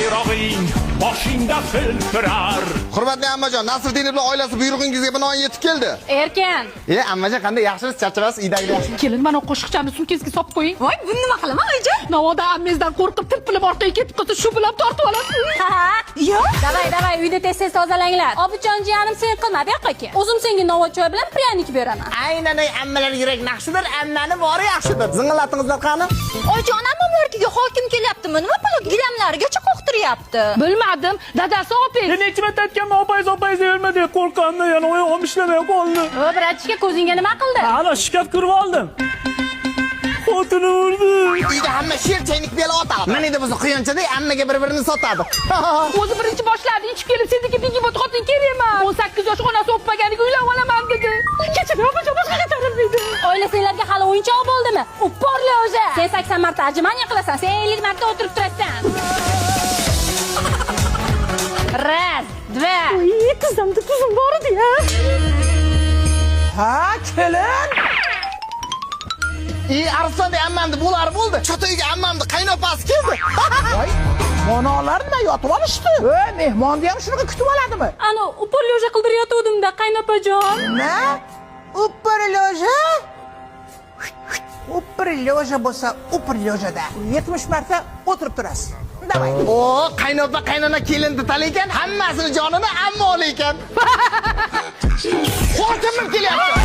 bayrog'ing boshingda filpirar. Hurmatli ammajon, Nasriddin bilan oilasi buyrug'ingizga binoan yetib keldi. Erkan. Ammajon, qanday yaxshisiz, charchabasiz, uydagilar yaxshimi? Kelin, mana qo'shiqchani sumkangizga solib qo'ying. Voy, buni nima qilaman, oyijon? Navoda ammangizdan qo'rqib tirpilib orqaga ketib qolsa, shu bilan tortib olasiz. Ha, yo. Davay, uyda tez-tez tozalanglar. Obijon jiyanim, sen qilma, bu yoqqa kel. O'zim senga novvoy choy bilan pryanik beraman. Aynan ammalar yurak naqshidir, ammani bori yaxshidir. Zing'illatingizlar qani? Oyijon, ammamlarga hokim kelyaptimi? Nima qilib gilamlarigacha qo'qtiryapti? Bilmadim, dadasi opang. Necha marta aytganman, opayz deyolma deb qo'rqqanda yana oyog'im ishlamay qoldi. Bratishga ko'zingga nima qildi? Ana shikaf kirib oldim. Xotini urdi. Uyda hamma sher chaynik bela otadi. Mana endi biz quyonchada ammaga bir-birini sotadi. O'zi birinchi boshlardi, ichib kelib sizniki dingi xotin kerak emas. 18 yosh onasi o'pmaganiga uylab olaman dedi. Kecha opajon boshqaga tarilmaydi. Oilasinglarga hali o'yinchoq bo'ldimi? Uporli o'zi. Sen 80 marta ajmaniya qilasan, sen 50 marta o'tirib turasan. Raz, dva. Uy, tuzimda tuzim bor edi-ya. Ha, kelin. Arslonda ammamni bo'lar bo'ldi. Chota uyga ammamni qaynopasi keldi. Voy, monolar nima yotib olishdi? Mehmonni ham shunaqa kutib oladimi? Ana, uporli o'zi qildirayotgandim-da, qaynopajon. Nima? Upperloja? Upperloja bo'lsa, upperlojada 70 marta o'tirib turasiz. Davay. O, qaynopa qaynona kelinni talaykan, hammasini jonini amma olaykan. Xotinim kelyapti.